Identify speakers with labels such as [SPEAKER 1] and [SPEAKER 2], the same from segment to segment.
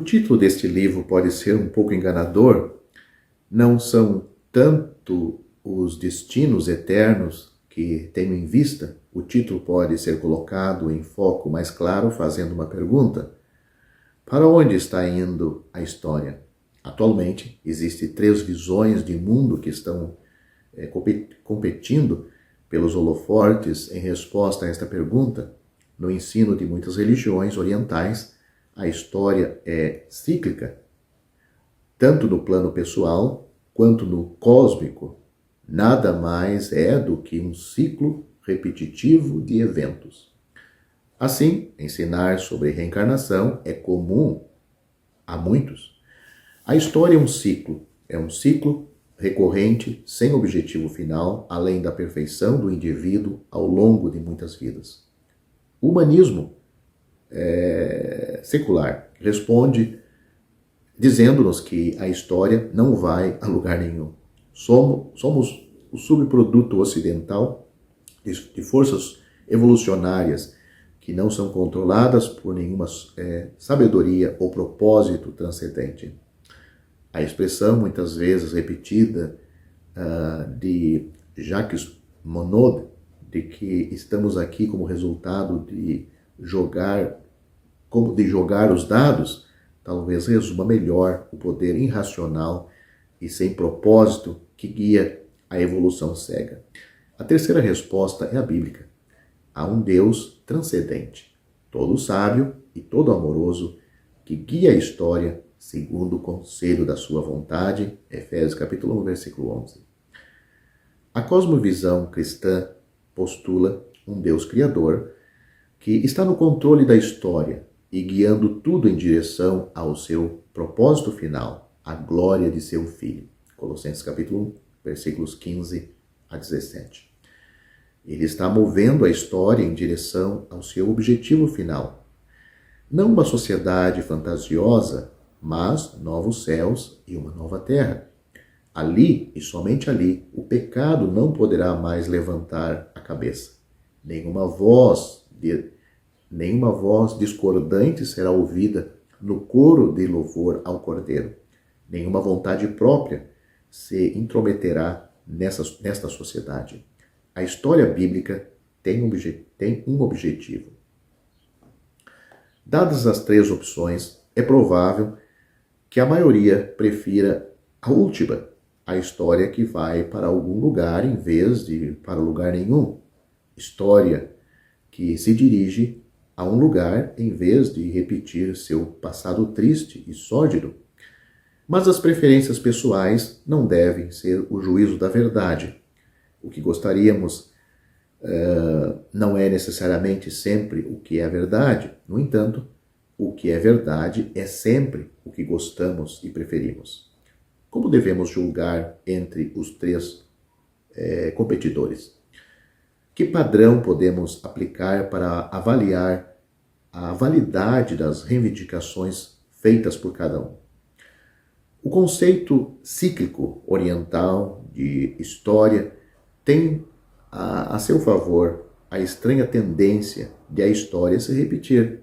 [SPEAKER 1] título deste livro pode ser um pouco enganador. Não são tanto os destinos eternos que tenho em vista. O título pode ser colocado em foco mais claro, fazendo uma pergunta: para onde está indo a história? Atualmente, existem 3 visões de mundo que estão competindo pelos holofortes em resposta a esta pergunta. No ensino de muitas religiões orientais, a história é cíclica, tanto no plano pessoal quanto no cósmico. Nada mais é do que um ciclo repetitivo de eventos. Assim, ensinar sobre reencarnação é comum a muitos. A história é um ciclo recorrente, sem objetivo final, além da perfeição do indivíduo ao longo de muitas vidas. O humanismo secular responde dizendo-nos que a história não vai a lugar nenhum. Somos o subproduto ocidental de forças evolucionárias que não são controladas por nenhuma sabedoria ou propósito transcendente. A expressão, muitas vezes repetida, de Jacques Monod, de que estamos aqui como resultado de jogar os dados, talvez resuma melhor o poder irracional e sem propósito que guia a evolução cega. A terceira resposta é a bíblica. Há um Deus transcendente, todo sábio e todo amoroso, que guia a história segundo o conselho da sua vontade. Efésios capítulo 1, versículo 11. A cosmovisão cristã postula um Deus criador que está no controle da história e guiando tudo em direção ao seu propósito final, a glória de seu Filho. Colossenses capítulo 1, versículos 15 a 17. Ele está movendo a história em direção ao seu objetivo final. Não uma sociedade fantasiosa, mas novos céus e uma nova terra. Ali, e somente ali, o pecado não poderá mais levantar a cabeça. Nenhuma voz discordante será ouvida no coro de louvor ao Cordeiro. Nenhuma vontade própria se intrometerá nesta sociedade. A história bíblica tem um objetivo. Dadas as 3 opções, é provável que a maioria prefira a última, a história que vai para algum lugar em vez de para lugar nenhum. História que se dirige a um lugar em vez de repetir seu passado triste e sórdido. Mas as preferências pessoais não devem ser o juízo da verdade. O que gostaríamos não é necessariamente sempre o que é verdade. No entanto, o que é verdade é sempre o que gostamos e preferimos. Como devemos julgar entre os 3 competidores? Que padrão podemos aplicar para avaliar a validade das reivindicações feitas por cada um? O conceito cíclico oriental de história tem a seu favor a estranha tendência de a história se repetir.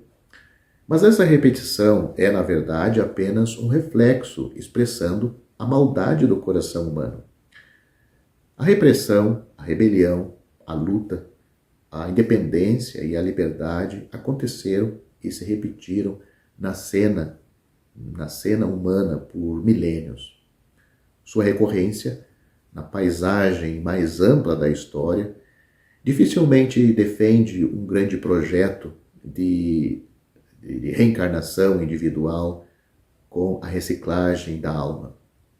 [SPEAKER 1] Mas essa repetição é, na verdade, apenas um reflexo expressando a maldade do coração humano. A repressão, a rebelião, a luta, a independência e a liberdade aconteceram e se repetiram na cena humana por milênios. Sua recorrência na paisagem mais ampla da história dificilmente defende um grande projeto de reencarnação individual com a reciclagem da alma.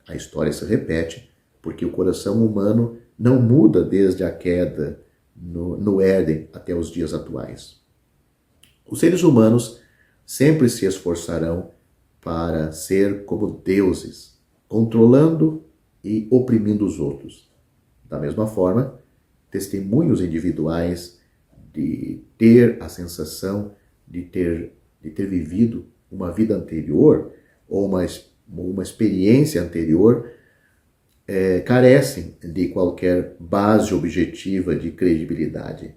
[SPEAKER 1] A história se repete porque o coração humano não muda desde a queda no Éden até os dias atuais. Os seres humanos sempre se esforçarão para ser como deuses, controlando e oprimindo os outros. Da mesma forma, testemunhos individuais de ter a sensação de ter vivido uma vida anterior ou uma experiência anterior carecem de qualquer base objetiva de credibilidade.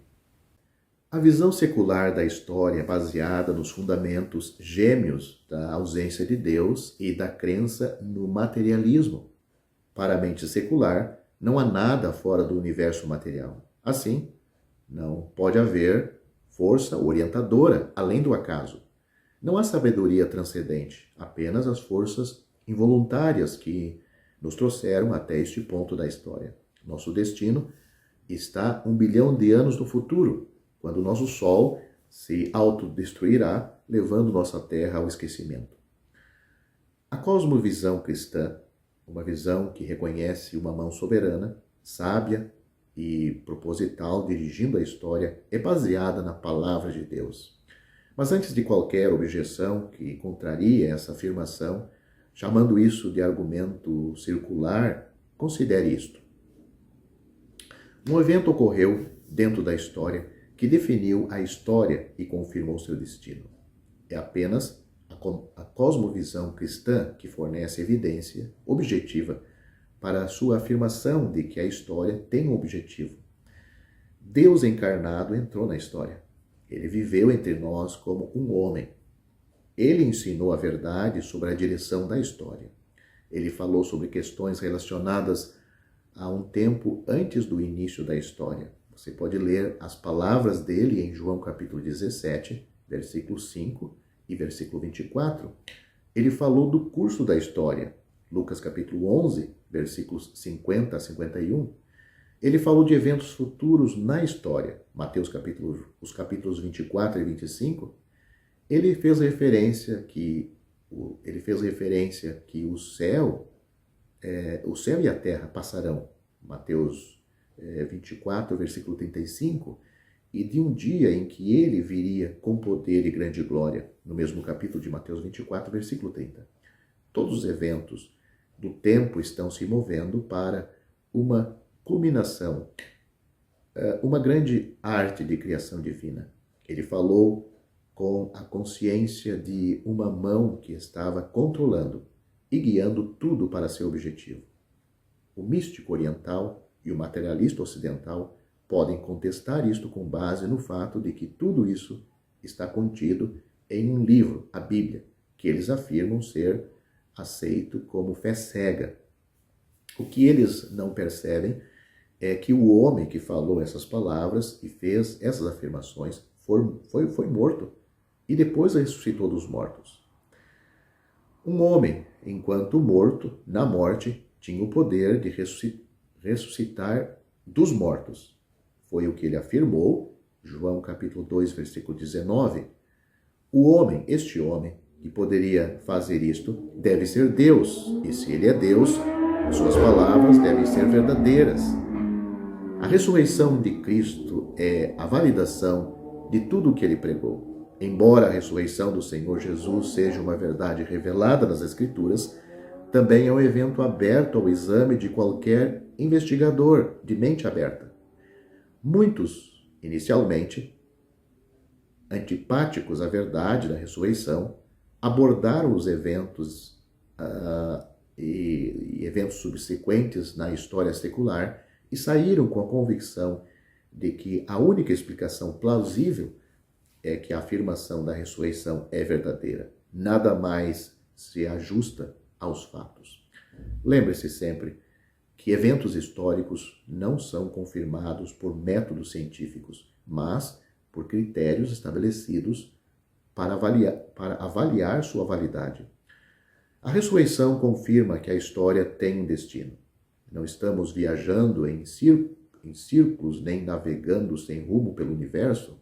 [SPEAKER 1] A visão secular da história é baseada nos fundamentos gêmeos da ausência de Deus e da crença no materialismo. Para a mente secular, não há nada fora do universo material. Assim, não pode haver força orientadora além do acaso. Não há sabedoria transcendente, apenas as forças involuntárias que nos trouxeram até este ponto da história. Nosso destino está 1 bilhão de anos no futuro, quando o nosso Sol se autodestruirá, levando nossa Terra ao esquecimento. A cosmovisão cristã, uma visão que reconhece uma mão soberana, sábia e proposital dirigindo a história, é baseada na palavra de Deus. Mas antes de qualquer objeção que contraria essa afirmação, chamando isso de argumento circular, considere isto. Um evento ocorreu dentro da história que definiu a história e confirmou seu destino. É apenas a cosmovisão cristã que fornece evidência objetiva para a sua afirmação de que a história tem um objetivo. Deus encarnado entrou na história. Ele viveu entre nós como um homem. Ele ensinou a verdade sobre a direção da história. Ele falou sobre questões relacionadas a um tempo antes do início da história. Você pode ler as palavras dele em João capítulo 17, versículo 5 e versículo 24. Ele falou do curso da história. Lucas capítulo 11, versículos 50 a 51. Ele falou de eventos futuros na história. Mateus os capítulos 24 e 25. Ele fez referência que o céu e a terra passarão. Mateus 24, versículo 35, e de um dia em que ele viria com poder e grande glória, no mesmo capítulo de Mateus 24, versículo 30. Todos os eventos do tempo estão se movendo para uma culminação, uma grande arte de criação divina. Ele falou com a consciência de uma mão que estava controlando e guiando tudo para seu objetivo. O místico oriental e o materialista ocidental podem contestar isto com base no fato de que tudo isso está contido em um livro, a Bíblia, que eles afirmam ser aceito como fé cega. O que eles não percebem é que o homem que falou essas palavras e fez essas afirmações foi morto e depois ressuscitou dos mortos. Um homem, enquanto morto, na morte, tinha o poder de ressuscitar dos mortos. Foi o que ele afirmou, João capítulo 2, versículo 19. Este homem, que poderia fazer isto, deve ser Deus. E se ele é Deus, suas palavras devem ser verdadeiras. A ressurreição de Cristo é a validação de tudo o que ele pregou. Embora a ressurreição do Senhor Jesus seja uma verdade revelada nas Escrituras, também é um evento aberto ao exame de qualquer investigador de mente aberta. Muitos, inicialmente, antipáticos à verdade da ressurreição, abordaram os eventos e eventos subsequentes na história secular e saíram com a convicção de que a única explicação plausível é que a afirmação da ressurreição é verdadeira. Nada mais se ajusta aos fatos. Lembre-se sempre que eventos históricos não são confirmados por métodos científicos, mas por critérios estabelecidos para avaliar sua validade. A ressurreição confirma que a história tem um destino. Não estamos viajando em círculos nem navegando sem rumo pelo universo.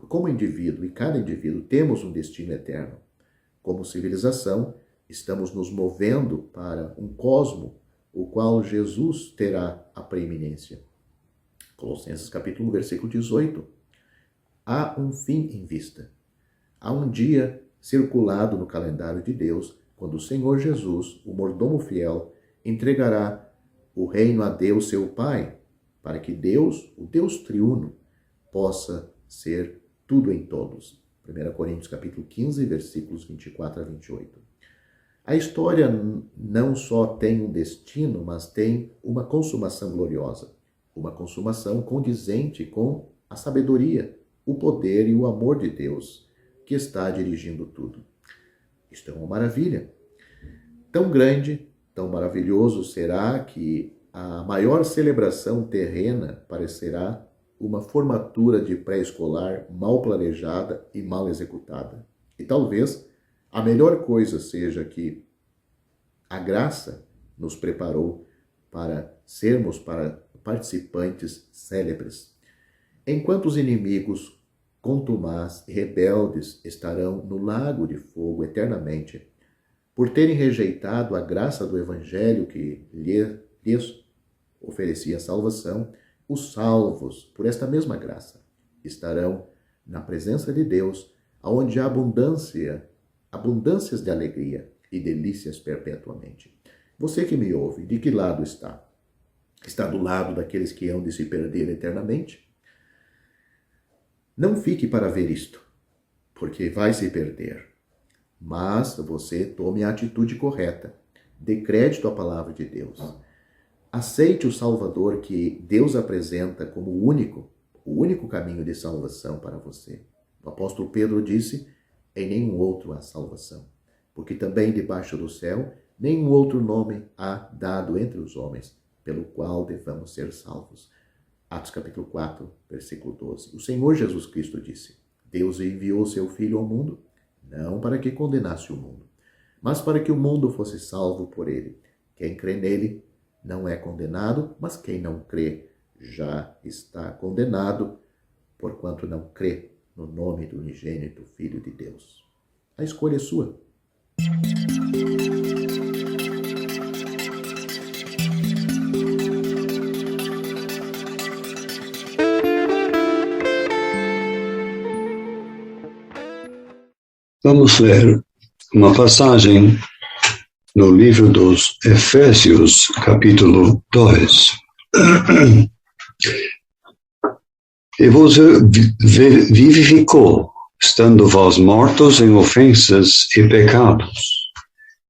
[SPEAKER 1] Como indivíduo e cada indivíduo temos um destino eterno. Como civilização, estamos nos movendo para um cosmo, o qual Jesus terá a preeminência. Colossenses capítulo 1, versículo 18. Há um fim em vista. Há um dia circulado no calendário de Deus, quando o Senhor Jesus, o mordomo fiel, entregará o reino a Deus, seu Pai, para que Deus, o Deus triuno, possa ser tudo em todos. 1 Coríntios capítulo 15, versículos 24 a 28. A história não só tem um destino, mas tem uma consumação gloriosa. uma consumação condizente com a sabedoria, o poder e o amor de Deus, que está dirigindo tudo. Isto é uma maravilha. Tão grande, tão maravilhoso será que a maior celebração terrena parecerá uma formatura de pré-escolar mal planejada e mal executada. E talvez a melhor coisa seja que a graça nos preparou para sermos participantes célebres. Enquanto os inimigos contumaz e rebeldes estarão no lago de fogo eternamente, por terem rejeitado a graça do Evangelho que lhes oferecia salvação, os salvos, por esta mesma graça, estarão na presença de Deus, onde há abundâncias de alegria e delícias perpetuamente. Você que me ouve, de que lado está? Está do lado daqueles que hão de se perder eternamente? Não fique para ver isto, porque vai se perder. Mas você tome a atitude correta. Dê crédito à palavra de Deus. Aceite o Salvador que Deus apresenta como o único caminho de salvação para você. O apóstolo Pedro disse, em nenhum outro há salvação, porque também debaixo do céu nenhum outro nome há dado entre os homens, pelo qual devamos ser salvos. Atos capítulo 4, versículo 12. O Senhor Jesus Cristo disse, Deus enviou seu Filho ao mundo, não para que condenasse o mundo, mas para que o mundo fosse salvo por ele. Quem crê nele não é condenado, mas quem não crê já está condenado, porquanto não crê no nome do unigênito Filho de Deus. A escolha é sua.
[SPEAKER 2] Vamos ler uma passagem no livro dos Efésios, capítulo 2. E vos vivificou, estando vós mortos em ofensas e pecados,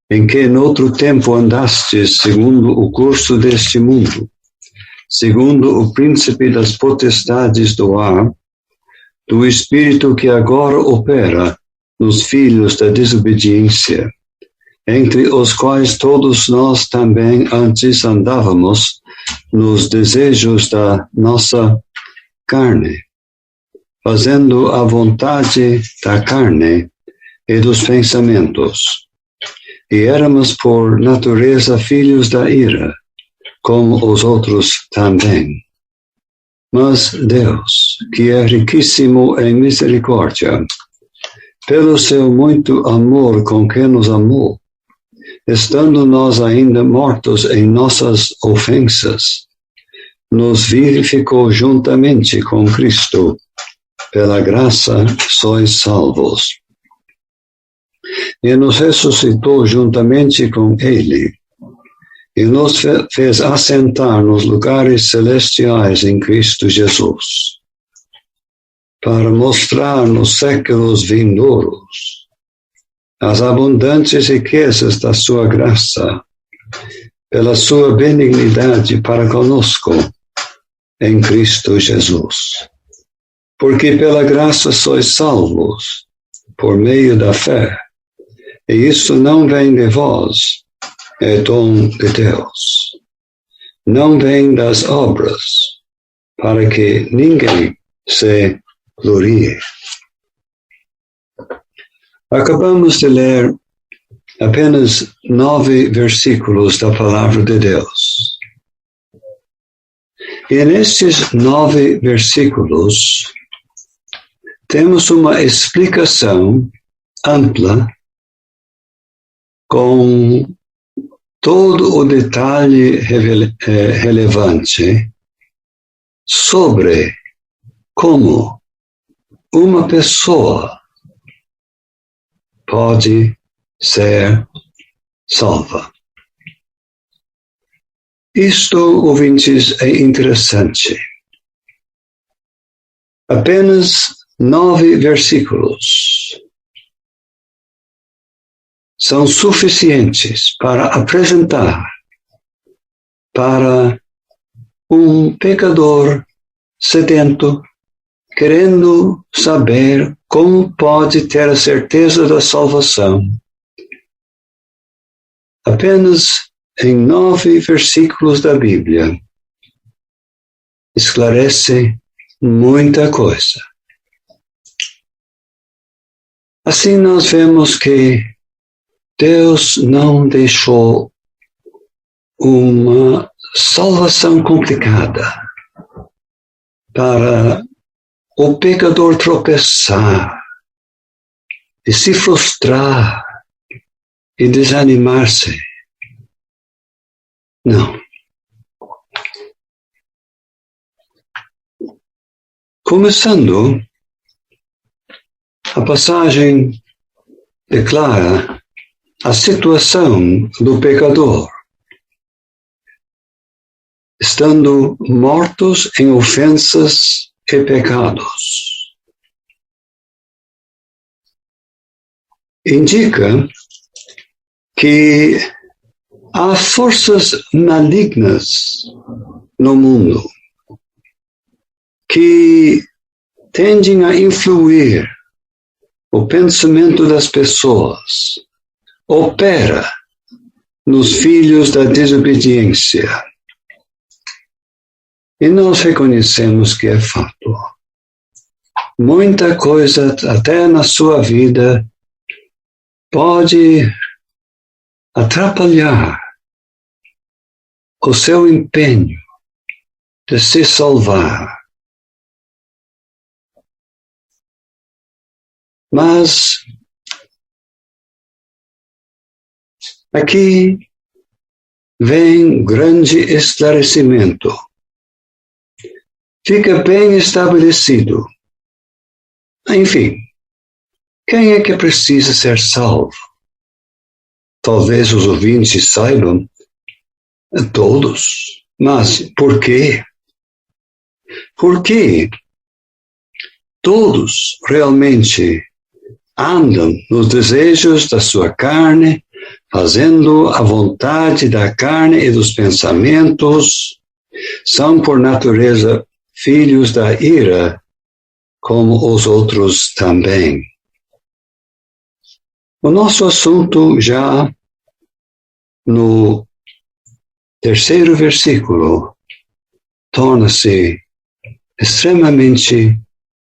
[SPEAKER 2] em que noutro tempo andastes segundo o curso deste mundo, segundo o príncipe das potestades do ar, do espírito que agora opera nos filhos da desobediência, entre os quais todos nós também antes andávamos nos desejos da nossa carne, fazendo a vontade da carne e dos pensamentos. E éramos por natureza filhos da ira, como os outros também. Mas Deus, que é riquíssimo em misericórdia, pelo seu muito amor com que nos amou, estando nós ainda mortos em nossas ofensas, nos vivificou juntamente com Cristo. Pela graça sois salvos. E nos ressuscitou juntamente com Ele, e nos fez assentar nos lugares celestiais em Cristo Jesus, para mostrar nos séculos vindouros as abundantes riquezas da sua graça, pela sua benignidade para conosco, em Cristo Jesus. Porque pela graça sois salvos, por meio da fé, e isso não vem de vós, é dom de Deus. Não vem das obras, para que ninguém se glorie. Acabamos de ler apenas 9 versículos da palavra de Deus. E nestes 9 versículos, temos uma explicação ampla com todo o detalhe relevante sobre como uma pessoa pode ser salva. Isto, ouvintes, é interessante. Apenas 9 versículos são suficientes para apresentar para um pecador sedento, querendo saber como pode ter a certeza da salvação. Apenas em 9 versículos da Bíblia, esclarece muita coisa. Assim nós vemos que Deus não deixou uma salvação complicada para o pecador tropeçar e se frustrar e desanimar-se. Não. Começando, a passagem declara a situação do pecador, estando mortos em ofensas e pecados. Indica que há forças malignas no mundo que tendem a influir o pensamento das pessoas, opera nos filhos da desobediência. E nós reconhecemos que é fato. Muita coisa, até na sua vida, pode atrapalhar o seu empenho de se salvar. Mas aqui vem grande esclarecimento. Fica bem estabelecido. Enfim, quem é que precisa ser salvo? Talvez os ouvintes saibam, todos. Mas por quê? Porque todos realmente andam nos desejos da sua carne, fazendo a vontade da carne e dos pensamentos, são por natureza filhos da ira, como os outros também. O nosso assunto já no 3º versículo torna-se extremamente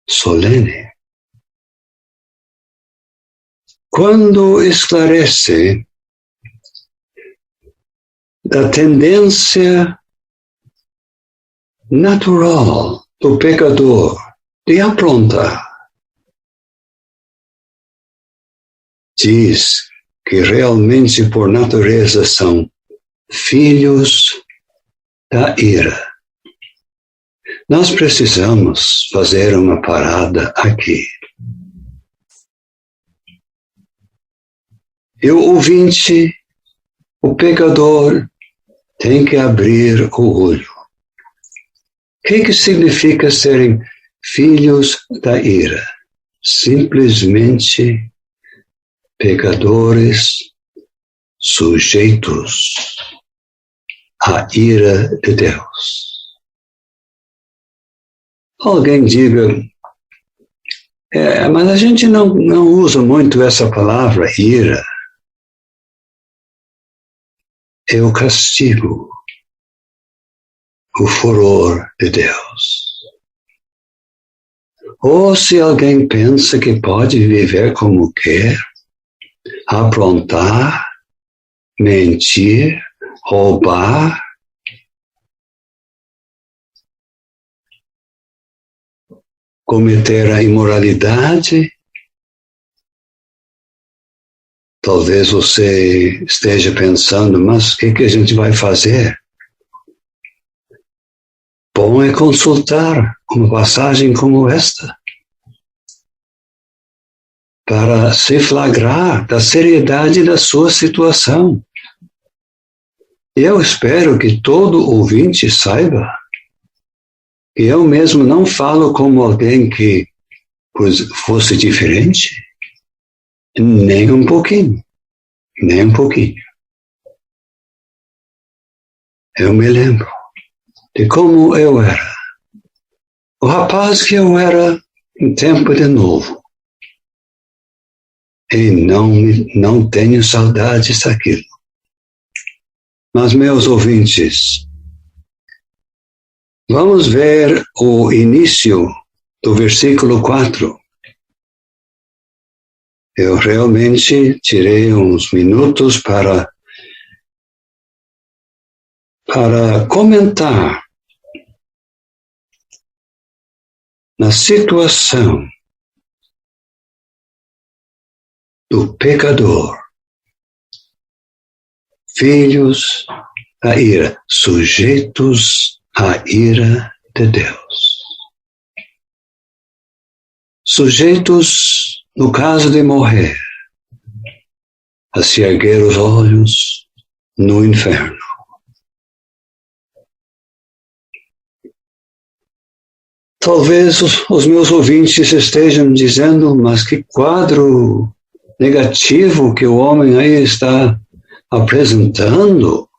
[SPEAKER 2] solene. Quando esclarece da tendência natural do pecador de aprontar, diz que realmente por natureza são filhos da ira. Nós precisamos fazer uma parada aqui. E o ouvinte, o pecador, tem que abrir o olho. O que significa serem filhos da ira? Simplesmente pecadores sujeitos à ira de Deus. Alguém diga, mas a gente não usa muito essa palavra ira. É o castigo, o furor de Deus. Ou se alguém pensa que pode viver como quer, aprontar, mentir, roubar, cometer a imoralidade, talvez você esteja pensando, mas o que a gente vai fazer? Bom é consultar uma passagem como esta, para se flagrar da seriedade da sua situação. Eu espero que todo ouvinte saiba que eu mesmo não falo como alguém que fosse diferente, nem um pouquinho, nem um pouquinho. Eu me lembro de como eu era. O rapaz que eu era em tempo de novo. E não tenho saudades daquilo. Mas, meus ouvintes, vamos ver o início do versículo 4. Eu realmente tirei uns minutos para comentar na situação do pecador, filhos da ira, sujeitos à ira de Deus. Sujeitos, no caso de morrer, a se erguer os olhos no inferno. Talvez os meus ouvintes estejam dizendo, mas que quadro negativo que o homem aí está apresentando.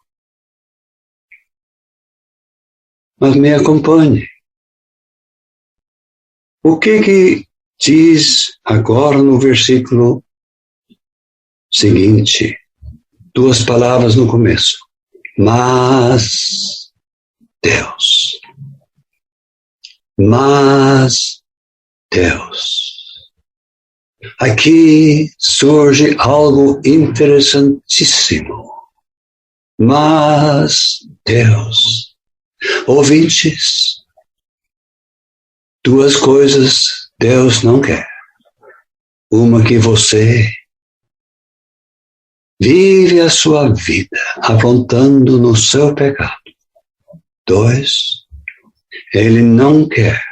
[SPEAKER 2] Mas me acompanhe. O que diz agora no versículo seguinte? 2 palavras no começo. Mas Deus. Mas Deus. Aqui surge algo interessantíssimo. Mas Deus. Ouvintes, 2 coisas Deus não quer. Uma, que você vive a sua vida apontando no seu pecado. 2, Ele não quer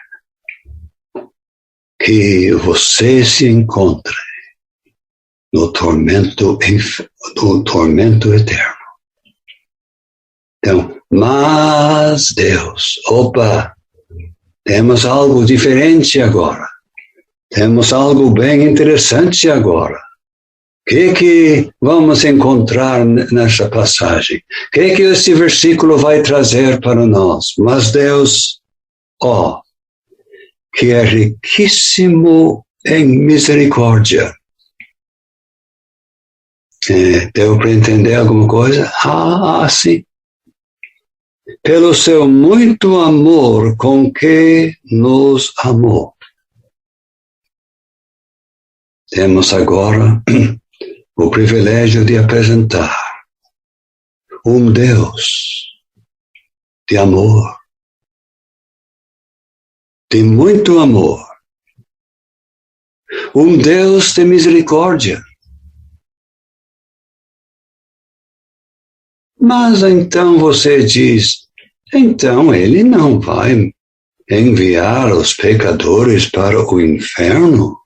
[SPEAKER 2] que você se encontre no tormento eterno. Então, mas Deus, temos algo diferente agora. Temos algo bem interessante agora. O que vamos encontrar nessa passagem? O que esse versículo vai trazer para nós? Mas Deus, que é riquíssimo em misericórdia. Deu para entender alguma coisa? Sim. Pelo seu muito amor com que nos amou. Temos agora o privilégio de apresentar um Deus de amor, de muito amor, um Deus de misericórdia. Mas então você diz, então ele não vai enviar os pecadores para o inferno?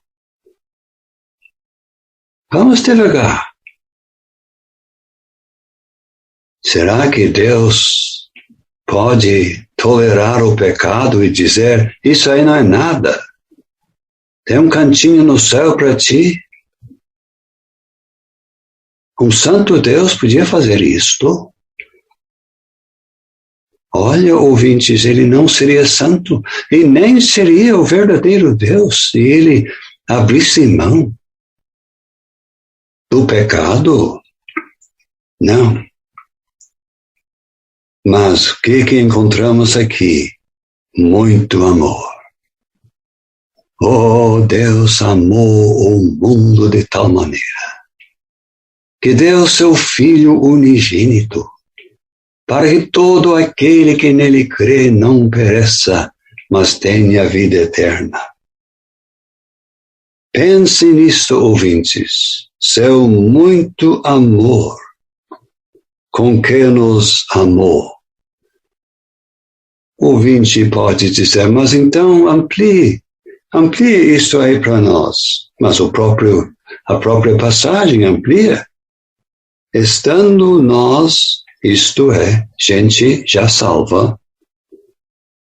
[SPEAKER 2] Vamos devagar. Será que Deus pode tolerar o pecado e dizer, isso aí não é nada? Tem um cantinho no céu para ti? Um santo Deus podia fazer isto? Olha, ouvintes, ele não seria santo e nem seria o verdadeiro Deus se ele abrisse mão do pecado. Não. Mas o que encontramos aqui? Muito amor. Deus amou o mundo de tal maneira que deu seu Filho unigênito, para que todo aquele que nele crê não pereça, mas tenha vida eterna. Pense nisto, ouvintes, seu muito amor com que nos amou. O ouvinte pode dizer, mas então amplie isso aí para nós. Mas a própria passagem amplia. Estando nós, isto é, gente já salva,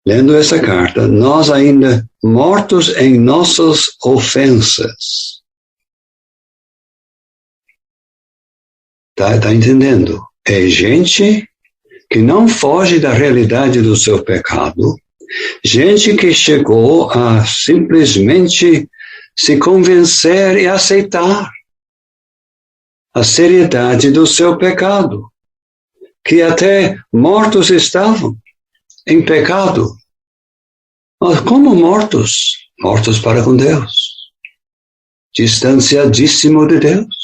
[SPEAKER 2] lendo essa carta, nós ainda mortos em nossas ofensas. Tá entendendo? É gente que não foge da realidade do seu pecado, gente que chegou a simplesmente se convencer e aceitar a seriedade do seu pecado, que até mortos estavam em pecado. Mas como mortos? Mortos para com Deus, distanciadíssimo de Deus.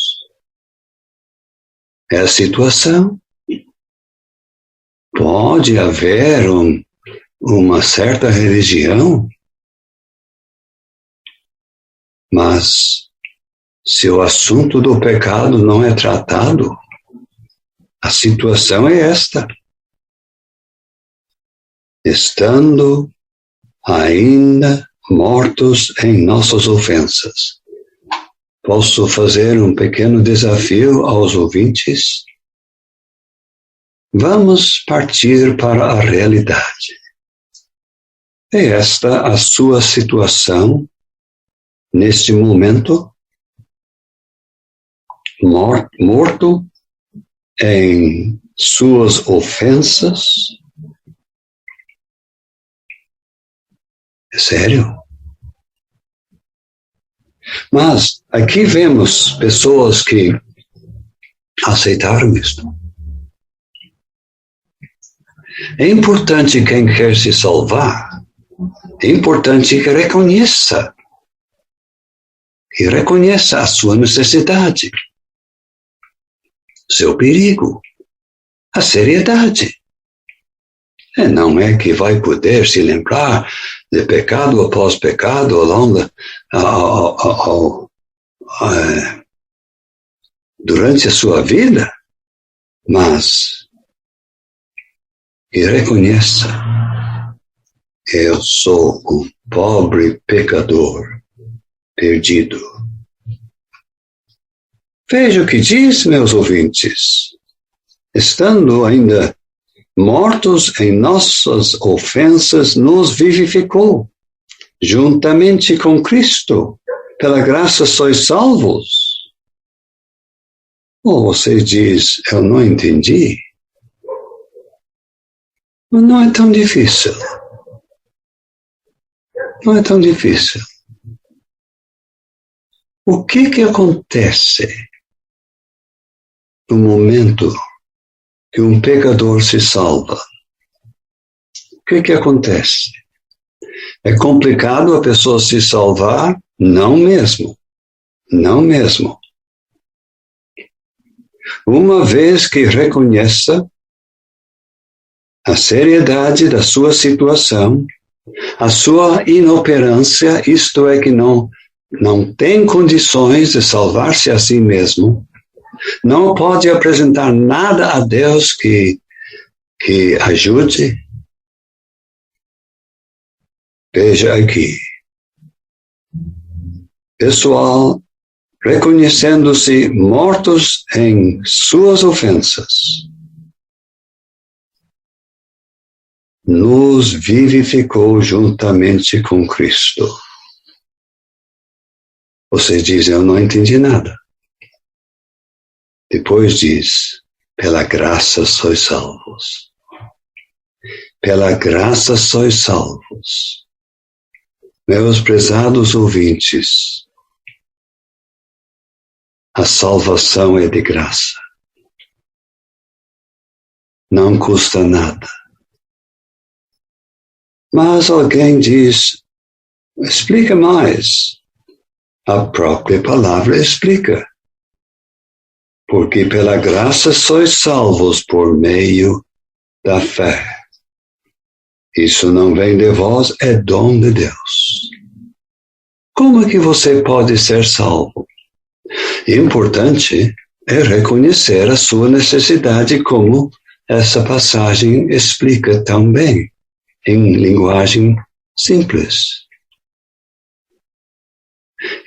[SPEAKER 2] É a situação. Pode haver uma certa religião, mas se o assunto do pecado não é tratado, a situação é esta. Estando ainda mortos em nossas ofensas. Posso fazer um pequeno desafio aos ouvintes? Vamos partir para a realidade. É esta a sua situação neste momento? Morto em suas ofensas? É sério? Mas aqui vemos pessoas que aceitaram isto. É importante quem quer se salvar, é importante que reconheça a sua necessidade, seu perigo, a seriedade. E não é que vai poder se lembrar de pecado após pecado durante a sua vida, mas que reconheça: eu sou um pobre pecador perdido. Veja o que diz, meus ouvintes. Estando ainda mortos em nossas ofensas, nos vivificou, juntamente com Cristo. Pela graça sois salvos. Ou você diz: eu não entendi. Não é tão difícil. Não é tão difícil. O que acontece no momento que um pecador se salva? O que acontece? É complicado a pessoa se salvar? Não mesmo. Não mesmo. Uma vez que reconheça a seriedade da sua situação, a sua inoperância, isto é que não tem condições de salvar-se a si mesmo, não pode apresentar nada a Deus que ajude. Veja aqui. Pessoal, reconhecendo-se mortos em suas ofensas, nos vivificou juntamente com Cristo. Você diz: eu não entendi nada. Depois diz: pela graça sois salvos. Pela graça sois salvos. Meus prezados ouvintes, a salvação é de graça. Não custa nada. Mas alguém diz: explica mais. A própria palavra explica. Porque pela graça sois salvos por meio da fé. Isso não vem de vós, é dom de Deus. Como é que você pode ser salvo? Importante é reconhecer a sua necessidade, como essa passagem explica tão bem, em linguagem simples.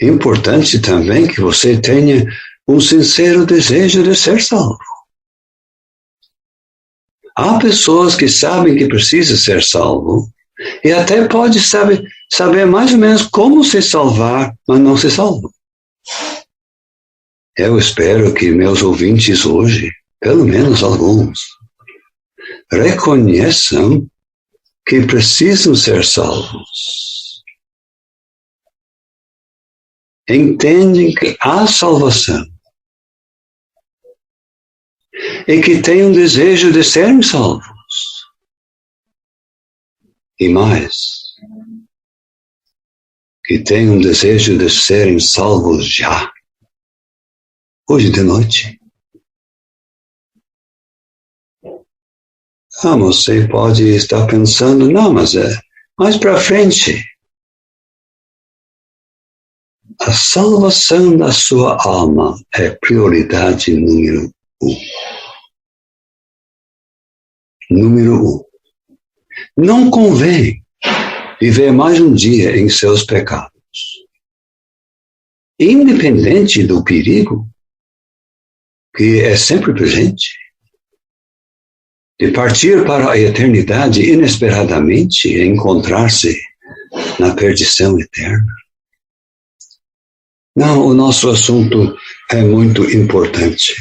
[SPEAKER 2] Importante também que você tenha um sincero desejo de ser salvo. Há pessoas que sabem que precisa ser salvo e até pode saber mais ou menos como se salvar, mas não se salvam. Eu espero que meus ouvintes hoje, pelo menos alguns, reconheçam que precisam ser salvos. Entendem que há salvação e que têm um desejo de serem salvos. E mais, que têm um desejo de serem salvos já, hoje de noite. Você pode estar pensando, não, mas mais para frente. A salvação da sua alma é prioridade número 1. Número 1. Não convém viver mais um dia em seus pecados. Independente do perigo, que é sempre presente, de partir para a eternidade inesperadamente e encontrar-se na perdição eterna. Não, o nosso assunto é muito importante.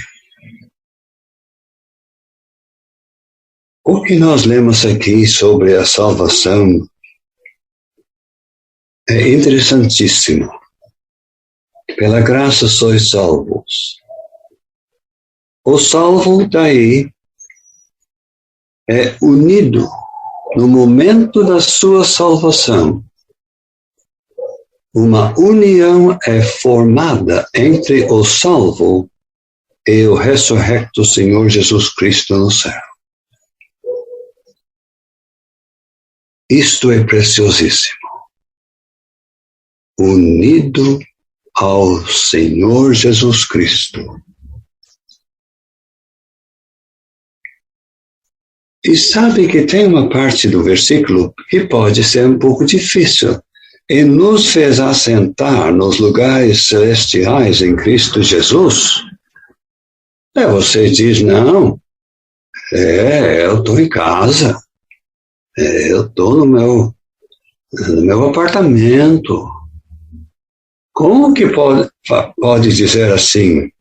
[SPEAKER 2] O que nós lemos aqui sobre a salvação é interessantíssimo. Pela graça sois salvos. O salvo daí é unido no momento da sua salvação. Uma união é formada entre o salvo e o ressurrecto Senhor Jesus Cristo no céu. Isto é preciosíssimo. Unido ao Senhor Jesus Cristo. E sabe que tem uma parte do versículo que pode ser um pouco difícil. E nos fez assentar nos lugares celestiais em Cristo Jesus. Você diz, não, eu estou em casa, eu estou no meu apartamento. Como que pode dizer assim,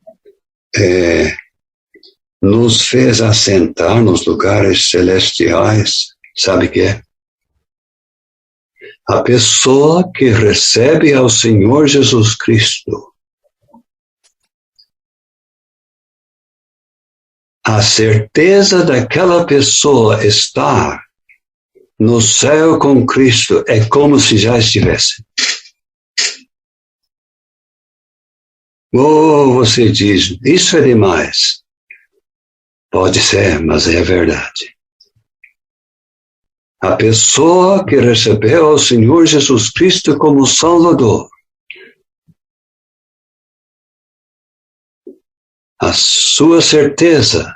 [SPEAKER 2] nos fez assentar nos lugares celestiais? Sabe o que é? A pessoa que recebe ao Senhor Jesus Cristo, a certeza daquela pessoa estar no céu com Cristo é como se já estivesse. Você diz, isso é demais. Pode ser, mas é verdade. A pessoa que recebeu ao Senhor Jesus Cristo como Salvador, a sua certeza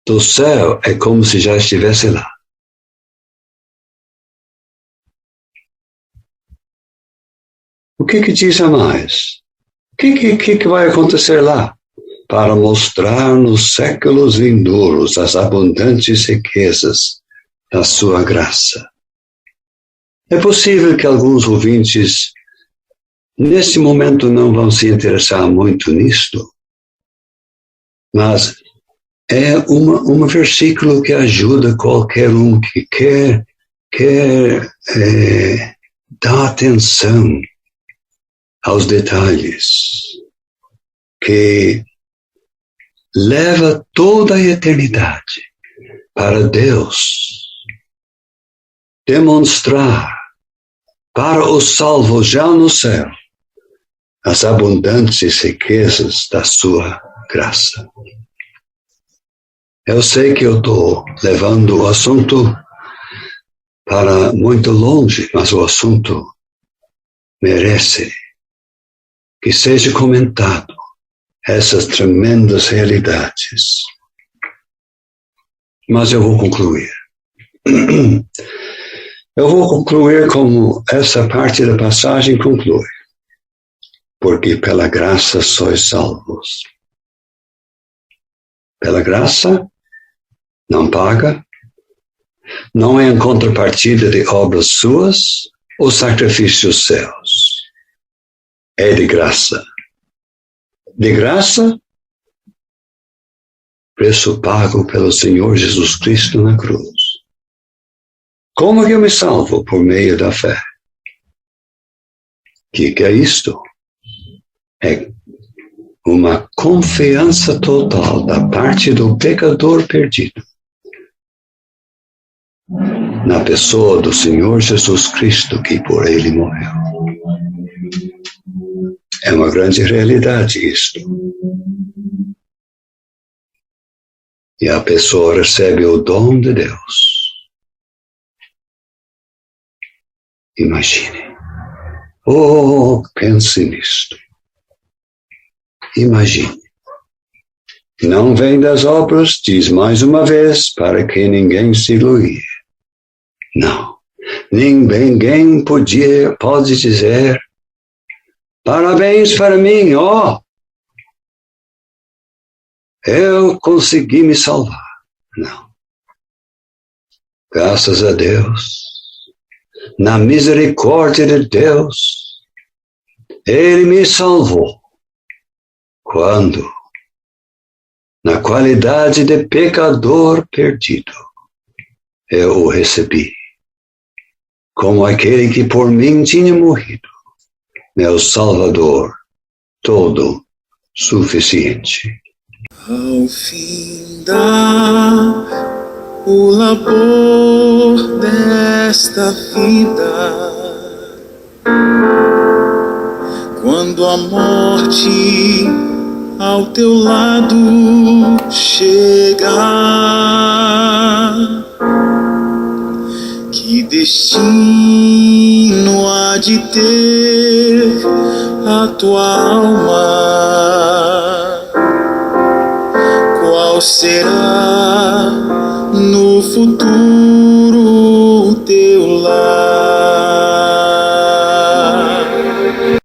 [SPEAKER 2] do céu é como se já estivesse lá. O que diz a mais? O que vai acontecer lá? Para mostrar nos séculos vindouros as abundantes riquezas da sua graça. É possível que alguns ouvintes, nesse momento, não vão se interessar muito nisto, mas é um versículo que ajuda qualquer um que quer dar atenção aos detalhes, que leva toda a eternidade para Deus demonstrar para os salvos já no céu as abundantes riquezas da sua graça. Eu sei que eu estou levando o assunto para muito longe, mas o assunto merece que seja comentado essas tremendas realidades. Mas eu vou concluir. Eu vou concluir como essa parte da passagem conclui. Porque pela graça sois salvos. Pela graça, não paga, não é em contrapartida de obras suas ou sacrifícios seus. É de graça. De graça, preço pago pelo Senhor Jesus Cristo na cruz. Como que eu me salvo? Por meio da fé. Que é isto? É uma confiança total da parte do pecador perdido na pessoa do Senhor Jesus Cristo, que por ele morreu. É uma grande realidade isto. E a pessoa recebe o dom de Deus. Imagine. Oh, pense nisto. Imagine. Não vem das obras, diz mais uma vez, para que ninguém se glorie. Não. Ninguém pode dizer, parabéns para mim, eu consegui me salvar. Não. Graças a Deus, na misericórdia de Deus, Ele me salvou. Quando? Na qualidade de pecador perdido, eu o recebi, como aquele que por mim tinha morrido, meu Salvador, todo suficiente.
[SPEAKER 3] Ao findar o labor desta vida, quando a morte ao teu lado chegar, que destino há de ter a tua alma? Qual será no futuro